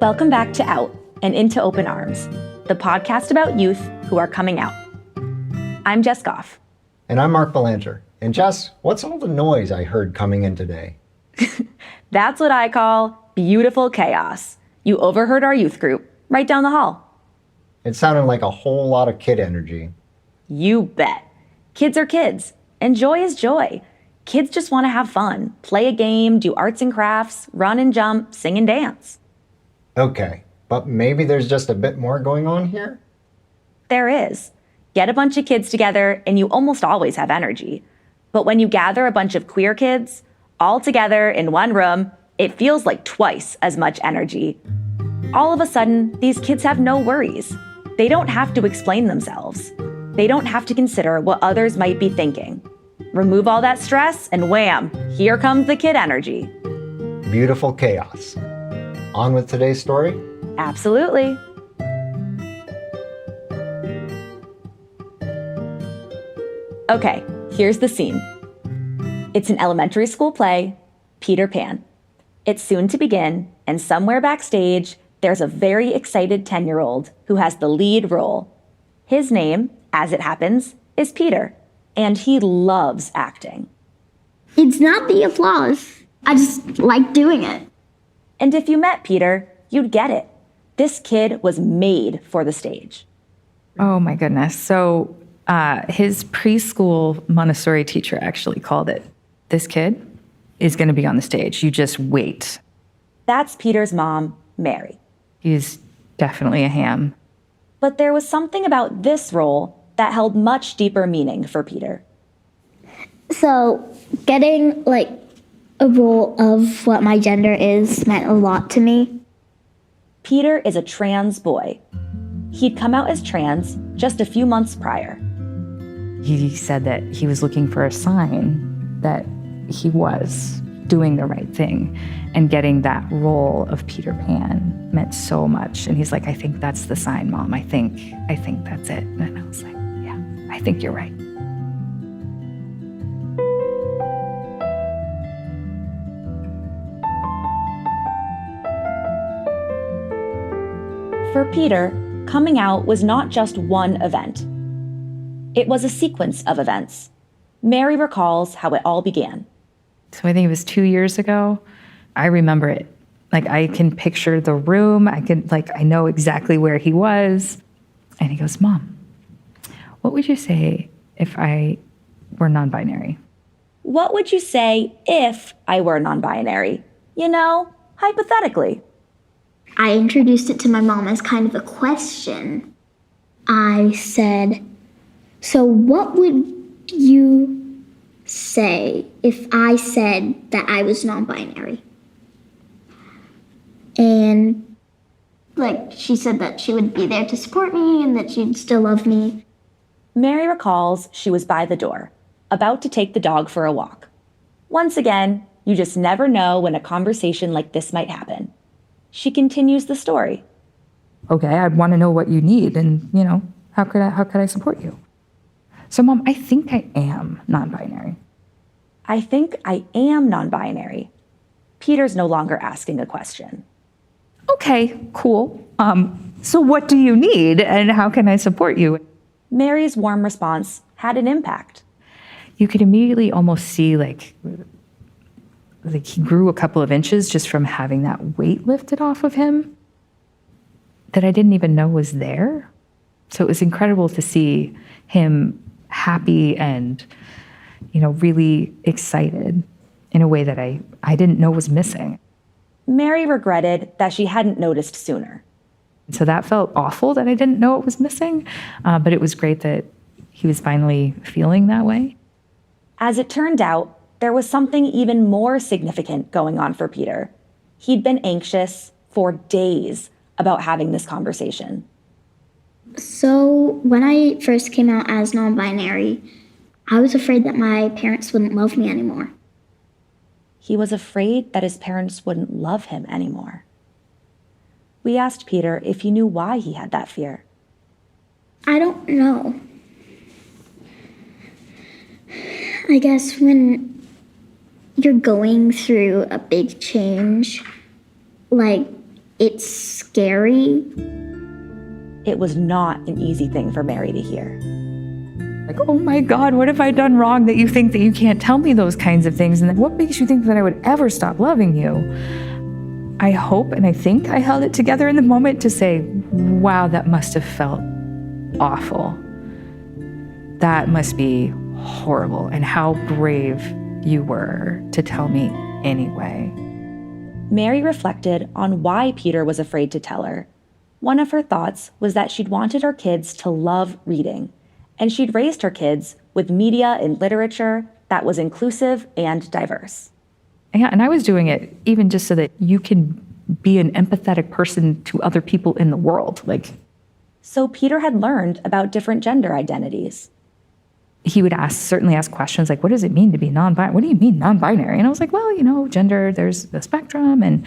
Welcome back to Out and Into Open Arms, the podcast about youth who are coming out. I'm Jess Goff. And I'm Mark Belanger. And Jess, what's all the noise I heard coming in today? That's what I call beautiful chaos. You overheard our youth group right down the hall. It sounded like a whole lot of kid energy. You bet. Kids are kids, and joy is joy. Kids just want to have fun, play a game, do arts and crafts, run and jump, sing and dance. Okay, but maybe there's just a bit more going on here? There is. Get a bunch of kids together and you almost always have energy. But when you gather a bunch of queer kids all together in one room, it feels like twice as much energy. All of a sudden, these kids have no worries. They don't have to explain themselves. They don't have to consider what others might be thinking. Remove all that stress and wham, here comes the kid energy. Beautiful chaos. On with today's story? Absolutely. Okay, here's the scene. It's an elementary school play, Peter Pan. It's soon to begin, and somewhere backstage, there's a very excited 10-year-old who has the lead role. His name, as it happens, is Peter, and he loves acting. It's not the applause. I just like doing it. And if you met Peter, you'd get it. This kid was made for the stage. Oh my goodness. So his preschool Montessori teacher actually called it, "This kid is going to be on the stage. You just wait." That's Peter's mom, Mary. He's definitely a ham. But there was something about this role that held much deeper meaning for Peter. So getting a role of what my gender is meant a lot to me. Peter is a trans boy. He'd come out as trans just a few months prior. He said that he was looking for a sign that he was doing the right thing, and getting that role of Peter Pan meant so much. And he's like, "I think that's the sign, Mom. I think that's it." And I was like, "Yeah, I think you're right." For Peter, coming out was not just one event. It was a sequence of events. Mary recalls how it all began. So I think it was 2 years ago. I remember it. I can picture the room. I know exactly where he was. And he goes, "Mom, what would you say if I were non-binary?" What would you say if I were non-binary? Hypothetically. I introduced it to my mom as kind of a question. I said, "So what would you say if I said that I was non-binary?" And she said that she would be there to support me and that she'd still love me. Mary recalls she was by the door, about to take the dog for a walk. Once again, you just never know when a conversation like this might happen. She continues the story. "Okay, I'd want to know what you need, and how could I support you?" "So, Mom, I think I am non-binary." I think I am non-binary. Peter's no longer asking a question. "Okay, cool. So what do you need, and how can I support you?" Mary's warm response had an impact. You could immediately almost see he grew a couple of inches just from having that weight lifted off of him that I didn't even know was there. So it was incredible to see him happy and, really excited in a way that I didn't know was missing. Mary regretted that she hadn't noticed sooner. So that felt awful that I didn't know it was missing, but it was great that he was finally feeling that way. As it turned out, there was something even more significant going on for Peter. He'd been anxious for days about having this conversation. So when I first came out as non-binary, I was afraid that my parents wouldn't love me anymore. He was afraid that his parents wouldn't love him anymore. We asked Peter if he knew why he had that fear. I don't know. I guess when you're going through a big change, it's scary. It was not an easy thing for Mary to hear. Like, oh my God, what have I done wrong that you think that you can't tell me those kinds of things? And then what makes you think that I would ever stop loving you? I hope and I think I held it together in the moment to say, wow, that must have felt awful. That must be horrible. And how brave you were to tell me anyway. Mary reflected on why Peter was afraid to tell her. One of her thoughts was that she'd wanted her kids to love reading, and she'd raised her kids with media and literature that was inclusive and diverse. Yeah, and I was doing it even just so that you can be an empathetic person to other people in the world. So Peter had learned about different gender identities. He would certainly ask questions like, what does it mean to be non-binary? What do you mean non-binary? And I was like, well, gender, there's a spectrum, and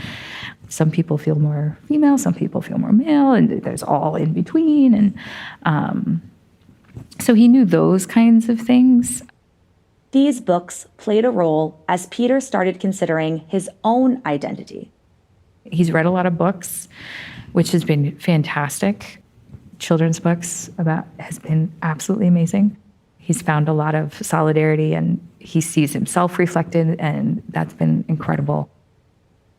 some people feel more female, some people feel more male, and there's all in between. And so he knew those kinds of things. These books played a role as Peter started considering his own identity. He's read a lot of books, which has been fantastic. Children's books has been absolutely amazing. He's found a lot of solidarity, and he sees himself reflected, and that's been incredible.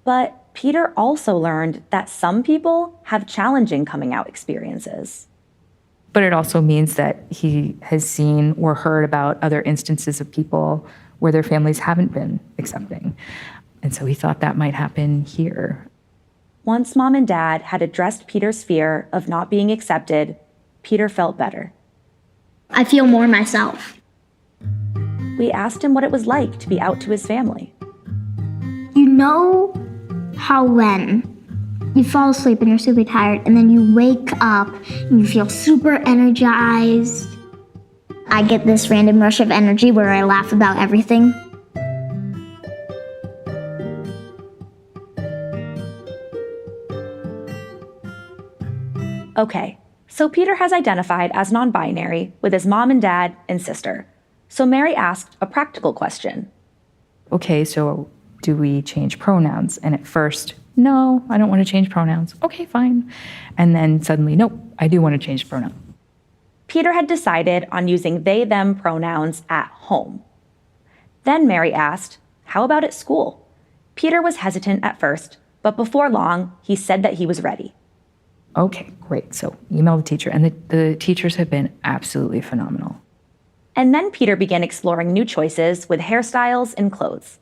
But Peter also learned that some people have challenging coming out experiences. But it also means that he has seen or heard about other instances of people where their families haven't been accepting. And so he thought that might happen here. Once Mom and Dad had addressed Peter's fear of not being accepted, Peter felt better. I feel more myself. We asked him what it was like to be out to his family. You know how when you fall asleep and you're super tired, and then you wake up and you feel super energized. I get this random rush of energy where I laugh about everything. Okay, so Peter has identified as non-binary with his mom and dad and sister. So Mary asked a practical question. Okay, so do we change pronouns? And at first, no, I don't want to change pronouns. Okay, fine. And then suddenly, nope, I do want to change pronouns. Peter had decided on using they-them pronouns at home. Then Mary asked, how about at school? Peter was hesitant at first, but before long, he said that he was ready. Okay, great. So email the teacher. And the teachers have been absolutely phenomenal. And then Peter began exploring new choices with hairstyles and clothes.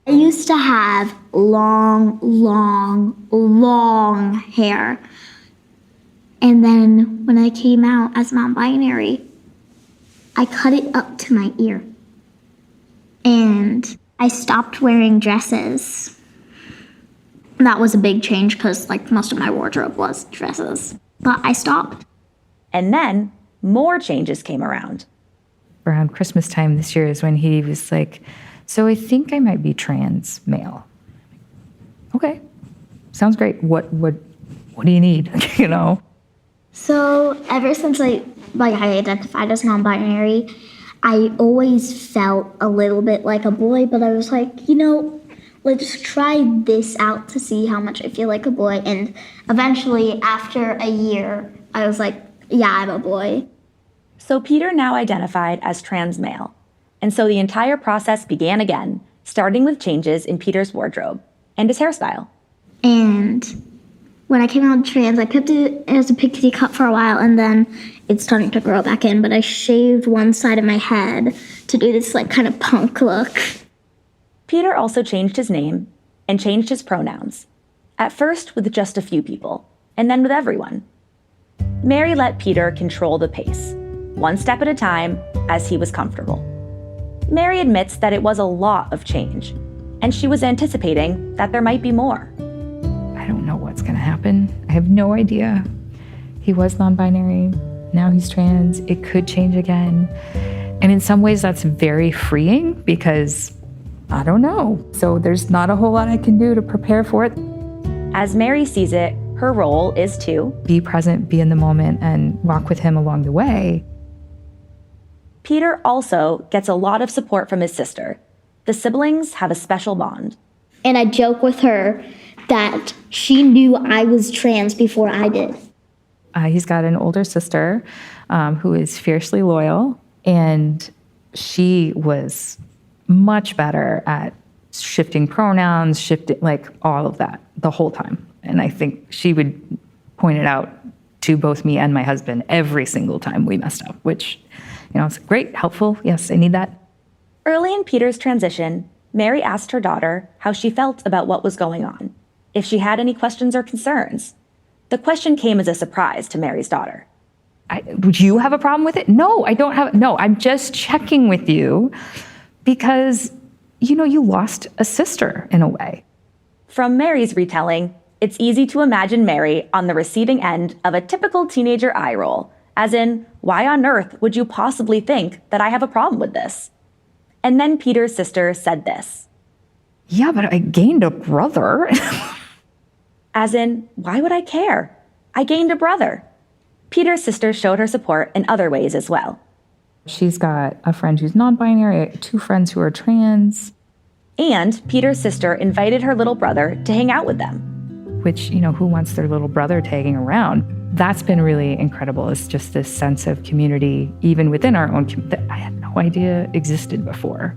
I used to have long hair. And then when I came out as non-binary, I cut it up to my ear. And I stopped wearing dresses. That was a big change because most of my wardrobe was dresses. But I stopped. And then more changes came around. Around Christmas time this year is when he was like, so I think I might be trans male. Okay, sounds great. What do you need? So ever since I identified as non-binary, I always felt a little bit like a boy, but I was like, let's try this out to see how much I feel like a boy. And eventually, after a year, I was like, yeah, I'm a boy. So Peter now identified as trans male. And so the entire process began again, starting with changes in Peter's wardrobe and his hairstyle. And when I came out trans, I kept it as a pixie cut for a while, and then it's starting to grow back in. But I shaved one side of my head to do this kind of punk look. Peter also changed his name and changed his pronouns, at first with just a few people, and then with everyone. Mary let Peter control the pace, one step at a time, as he was comfortable. Mary admits that it was a lot of change, and she was anticipating that there might be more. I don't know what's going to happen. I have no idea. He was non-binary. Now he's trans. It could change again. And in some ways, that's very freeing because I don't know. So there's not a whole lot I can do to prepare for it. As Mary sees it, her role is to be present, be in the moment, and walk with him along the way. Peter also gets a lot of support from his sister. The siblings have a special bond. And I joke with her that she knew I was trans before I did. He's got an older sister who is fiercely loyal, and she was much better at shifting pronouns, shifting like all of that the whole time. And I think she would point it out to both me and my husband every single time we messed up, which, it's great, helpful. Yes, I need that. Early in Peter's transition, Mary asked her daughter how she felt about what was going on, if she had any questions or concerns. The question came as a surprise to Mary's daughter. Would you have a problem with it? No, I don't have. No, I'm just checking with you because, you lost a sister in a way. From Mary's retelling, it's easy to imagine Mary on the receiving end of a typical teenager eye roll, as in, why on earth would you possibly think that I have a problem with this? And then Peter's sister said this. Yeah, but I gained a brother. As in, why would I care? I gained a brother. Peter's sister showed her support in other ways as well. She's got a friend who's non-binary, 2 friends who are trans. And Peter's sister invited her little brother to hang out with them. Which, who wants their little brother tagging around? That's been really incredible. It's just this sense of community, even within our own community, that I had no idea existed before.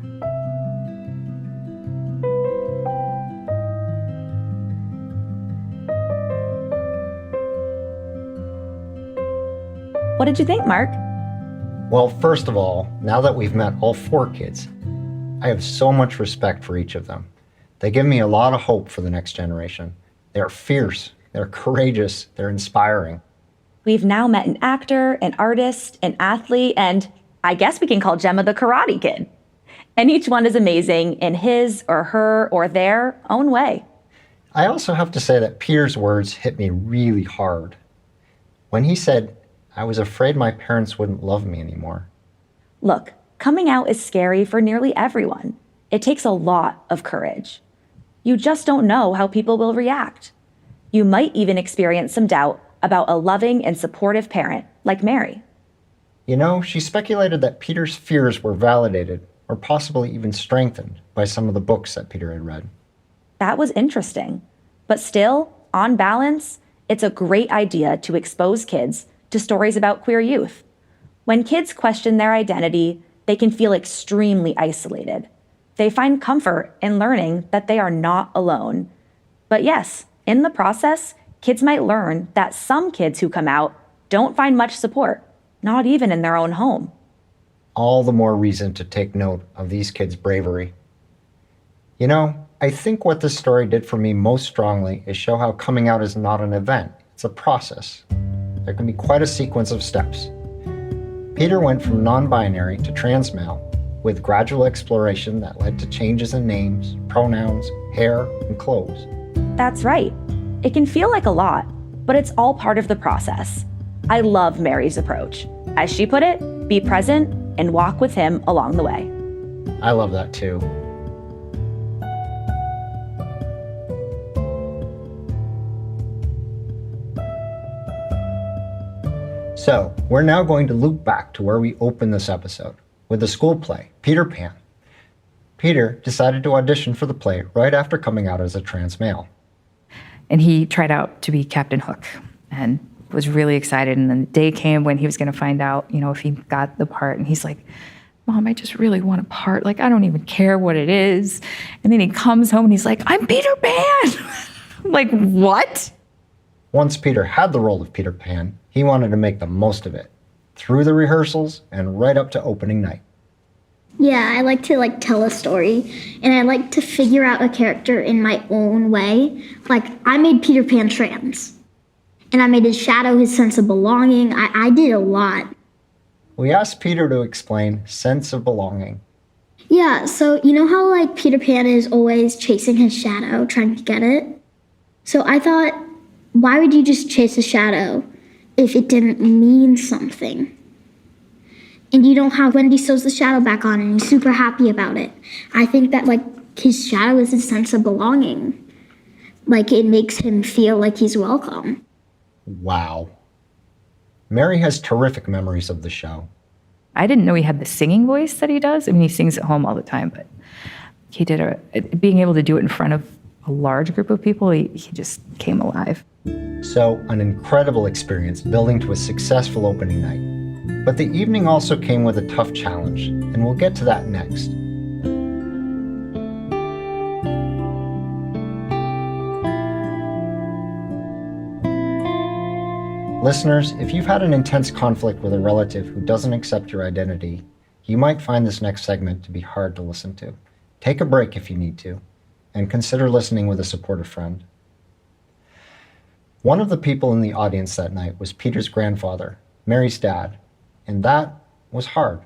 What did you think, Mark? Well, first of all, now that we've met all 4 kids, I have so much respect for each of them. They give me a lot of hope for the next generation. They're fierce, they're courageous, they're inspiring. We've now met an actor, an artist, an athlete, and I guess we can call Gemma the Karate Kid. And each one is amazing in his or her or their own way. I also have to say that Peter's words hit me really hard. When he said, I was afraid my parents wouldn't love me anymore. Look, coming out is scary for nearly everyone. It takes a lot of courage. You just don't know how people will react. You might even experience some doubt about a loving and supportive parent like Mary. She speculated that Peter's fears were validated or possibly even strengthened by some of the books that Peter had read. That was interesting. But still, on balance, it's a great idea to expose kids to stories about queer youth. When kids question their identity, they can feel extremely isolated. They find comfort in learning that they are not alone. But yes, in the process, kids might learn that some kids who come out don't find much support, not even in their own home. All the more reason to take note of these kids' bravery. I think what this story did for me most strongly is show how coming out is not an event, it's a process. There can be quite a sequence of steps. Peter went from non-binary to trans male, with gradual exploration that led to changes in names, pronouns, hair, and clothes. That's right. It can feel like a lot, but it's all part of the process. I love Mary's approach. As she put it, be present and walk with him along the way. I love that too. So, we're now going to loop back to where we opened this episode, with the school play, Peter Pan. Peter decided to audition for the play right after coming out as a trans male. And he tried out to be Captain Hook and was really excited. And then the day came when he was going to find out, if he got the part. And he's like, Mom, I just really want a part. Like, I don't even care what it is. And then he comes home and he's like, I'm Peter Pan. I'm like, what? Once Peter had the role of Peter Pan, he wanted to make the most of it, through the rehearsals and right up to opening night. Yeah, I like to tell a story, and I like to figure out a character in my own way. I made Peter Pan trans, and I made his shadow his sense of belonging. I did a lot. We asked Peter to explain sense of belonging. Yeah, so you know how Peter Pan is always chasing his shadow, trying to get it? So I thought, why would you just chase a shadow if it didn't mean something? And you know how Wendy sews the shadow back on and he's super happy about it. I think that his shadow is his sense of belonging. It makes him feel like he's welcome. Wow. Mary has terrific memories of the show. I didn't know he had the singing voice that he does. I mean, he sings at home all the time, but he did being able to do it in front of a large group of people, he just came alive. So, an incredible experience building to a successful opening night. But the evening also came with a tough challenge, and we'll get to that next. Listeners, if you've had an intense conflict with a relative who doesn't accept your identity, you might find this next segment to be hard to listen to. Take a break if you need to, and consider listening with a supportive friend. One of the people in the audience that night was Peter's grandfather, Mary's dad, and that was hard.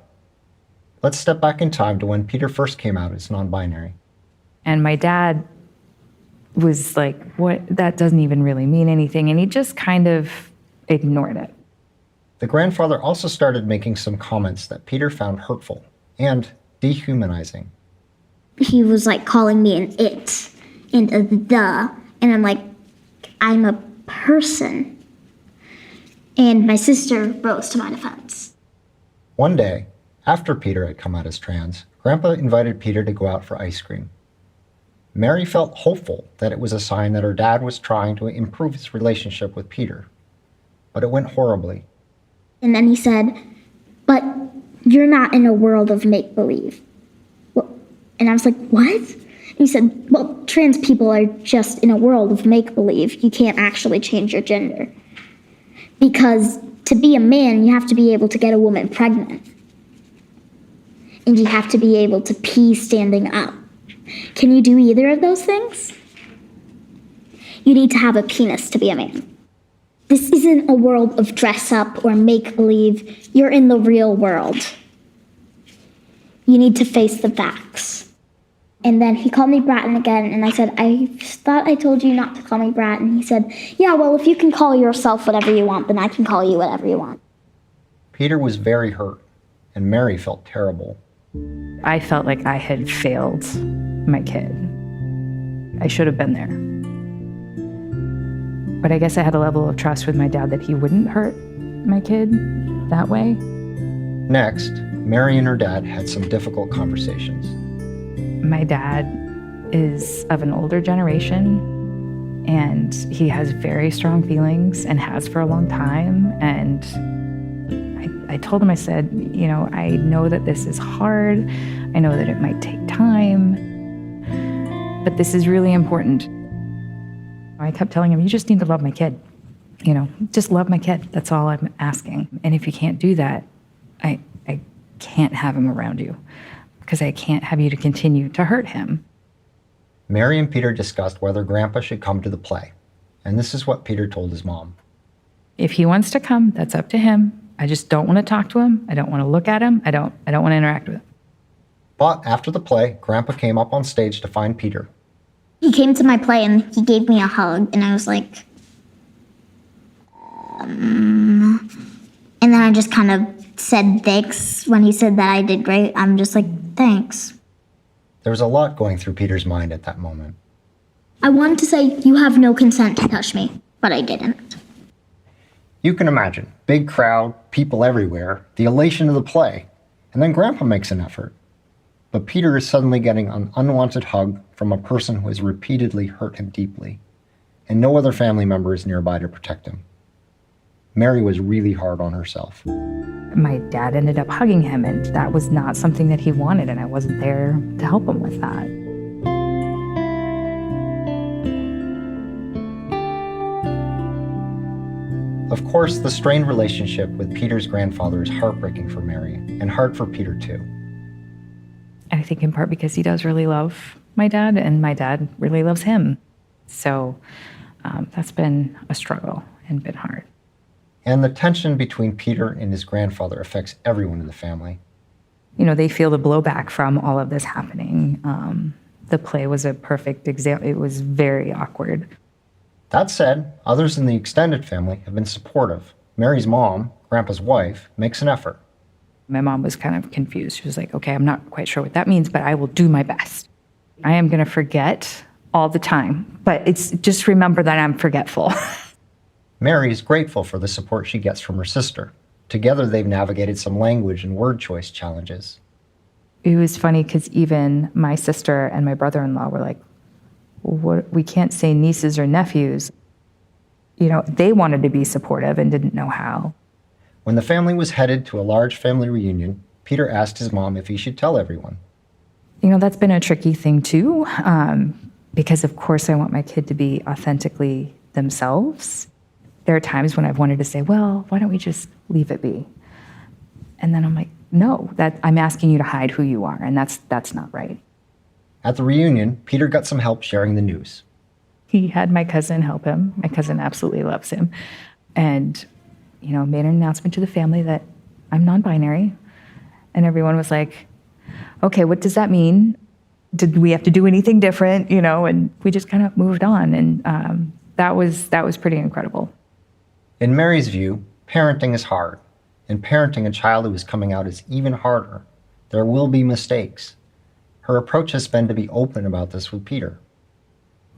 Let's step back in time to when Peter first came out as non-binary. And my dad was like, what? That doesn't even really mean anything. And he just kind of ignored it. The grandfather also started making some comments that Peter found hurtful and dehumanizing. He was like calling me an it and a the, and I'm like, I'm a person. And my sister rose to my defense. One day, after Peter had come out as trans, Grandpa invited Peter to go out for ice cream. Mary felt hopeful that it was a sign that her dad was trying to improve his relationship with Peter. But it went horribly. And then he said, but you're not in a world of make-believe. And I was like, what? And he said, well, trans people are just in a world of make-believe. You can't actually change your gender. Because to be a man, you have to be able to get a woman pregnant. And you have to be able to pee standing up. Can you do either of those things? You need to have a penis to be a man. This isn't a world of dress up or make-believe. You're in the real world. You need to face the facts. And then he called me Bratton again, and I said, I thought I told you not to call me Bratton. And he said, yeah, well, if you can call yourself whatever you want, then I can call you whatever you want. Peter was very hurt, and Mary felt terrible. I felt like I had failed my kid. I should have been there. But I guess I had a level of trust with my dad that he wouldn't hurt my kid that way. Next, Mary and her dad had some difficult conversations. My dad is of an older generation, and he has very strong feelings and has for a long time. And I told him, I said, you know, I know that this is hard. I know that it might take time, but this is really important. I kept telling him, you just need to love my kid. You know, just love my kid. That's all I'm asking. And if you can't do that, I can't have him around you because I can't have you to continue to hurt him. Mary and Peter discussed whether Grandpa should come to the play. And this is what Peter told his mom. If he wants to come, that's up to him. I just don't want to talk to him. I don't want to look at him. I don't want to interact with him. But after the play, Grandpa came up on stage to find Peter. He came to my play and he gave me a hug, and I was like, And then I just kind of said thanks. When he said that I did great, I'm just like, thanks. There was a lot going through Peter's mind at that moment. I wanted to say, you have no consent to touch me, but I didn't. You can imagine, big crowd, people everywhere, the elation of the play, and then Grandpa makes an effort. But Peter is suddenly getting an unwanted hug from a person who has repeatedly hurt him deeply, and no other family member is nearby to protect him. Mary was really hard on herself. My dad ended up hugging him, and that was not something that he wanted, and I wasn't there to help him with that. Of course, the strained relationship with Peter's grandfather is heartbreaking for Mary, and hard for Peter too. I think in part because he does really love my dad, and my dad really loves him. So that's been a struggle and been hard. And the tension between Peter and his grandfather affects everyone in the family. You know, they feel the blowback from all of this happening. The play was a perfect example. It was very awkward. That said, others in the extended family have been supportive. Mary's mom, Grandpa's wife, makes an effort. My mom was kind of confused. She was like, okay, I'm not quite sure what that means, but I will do my best. I am going to forget all the time, but it's just remember that I'm forgetful. Mary is grateful for the support she gets from her sister. Together, they've navigated some language and word choice challenges. It was funny because even my sister and my brother-in-law were like, We can't say nieces or nephews. They wanted to be supportive and didn't know how. When the family was headed to a large family reunion, Peter asked his mom if he should tell everyone. That's been a tricky thing too, because of course I want my kid to be authentically themselves. There are times when I've wanted to say, well, why don't we just leave it be? And then I'm like, no, I'm asking you to hide who you are, and that's not right. At the reunion, Peter got some help sharing the news. He had my cousin help him. My cousin absolutely loves him. And, made an announcement to the family that I'm non-binary. And everyone was like, okay, what does that mean? Did we have to do anything different? And we just kind of moved on. And that was pretty incredible. In Mary's view, parenting is hard. And parenting a child who is coming out is even harder. There will be mistakes. Her approach has been to be open about this with Peter.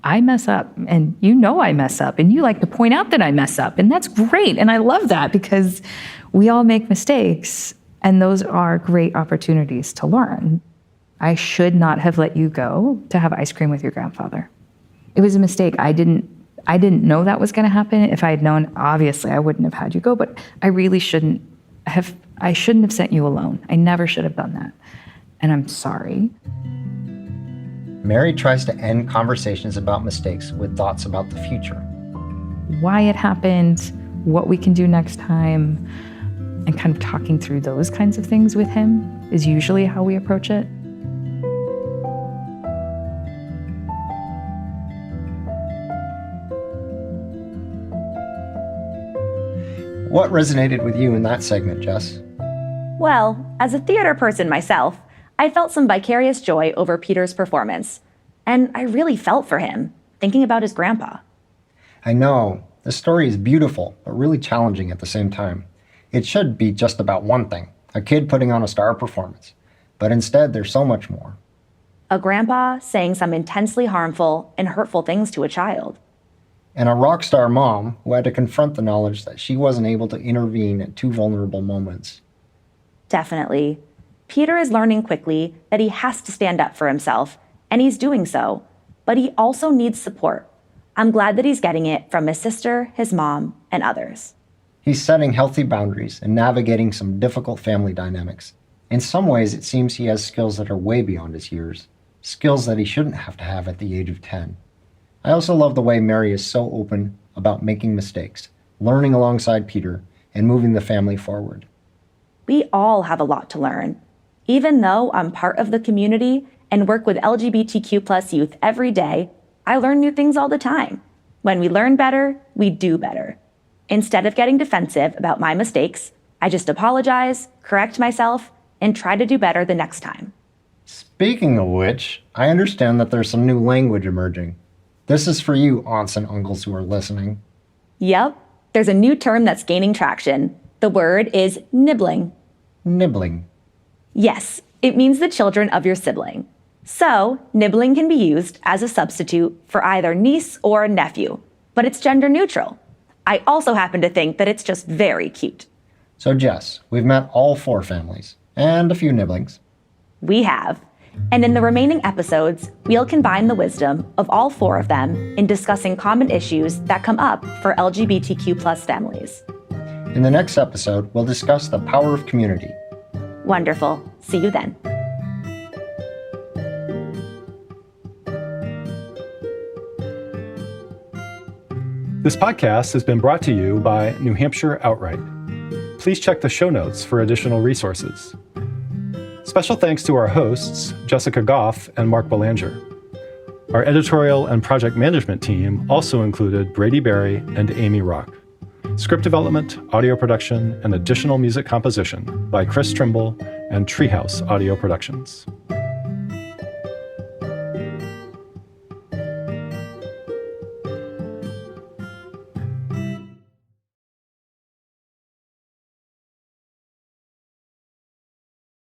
I mess up, and I mess up, and you like to point out that I mess up, and that's great, and I love that because we all make mistakes, and those are great opportunities to learn. I should not have let you go to have ice cream with your grandfather. It was a mistake. I didn't know that was going to happen. If I had known, obviously, I wouldn't have had you go, but I really shouldn't have sent you alone. I never should have done that, and I'm sorry. Mary tries to end conversations about mistakes with thoughts about the future. Why it happened, what we can do next time, and kind of talking through those kinds of things with him is usually how we approach it. What resonated with you in that segment, Jess? Well, as a theater person myself, I felt some vicarious joy over Peter's performance, and I really felt for him, thinking about his grandpa. I know, the story is beautiful, but really challenging at the same time. It should be just about one thing, a kid putting on a star performance, but instead there's so much more. A grandpa saying some intensely harmful and hurtful things to a child. And a rock star mom who had to confront the knowledge that she wasn't able to intervene at two vulnerable moments. Definitely. Peter is learning quickly that he has to stand up for himself, and he's doing so, but he also needs support. I'm glad that he's getting it from his sister, his mom, and others. He's setting healthy boundaries and navigating some difficult family dynamics. In some ways, it seems he has skills that are way beyond his years, skills that he shouldn't have to have at the age of 10. I also love the way Mary is so open about making mistakes, learning alongside Peter, and moving the family forward. We all have a lot to learn. Even though I'm part of the community and work with LGBTQ+ youth every day, I learn new things all the time. When we learn better, we do better. Instead of getting defensive about my mistakes, I just apologize, correct myself, and try to do better the next time. Speaking of which, I understand that there's some new language emerging. This is for you, aunts and uncles who are listening. Yep, there's a new term that's gaining traction. The word is nibbling. Nibbling. Yes, it means the children of your sibling. So, nibbling can be used as a substitute for either niece or nephew, but it's gender neutral. I also happen to think that it's just very cute. So Jess, we've met all 4 families, and a few nibblings. We have. And in the remaining episodes, we'll combine the wisdom of all 4 of them in discussing common issues that come up for LGBTQ+ families. In the next episode, we'll discuss the power of community. Wonderful. See you then. This podcast has been brought to you by New Hampshire Outright. Please check the show notes for additional resources. Special thanks to our hosts, Jessica Goff and Mark Belanger. Our editorial and project management team also included Brady Berry and Amy Rock. Script development, audio production, and additional music composition by Chris Trimble and Treehouse Audio Productions.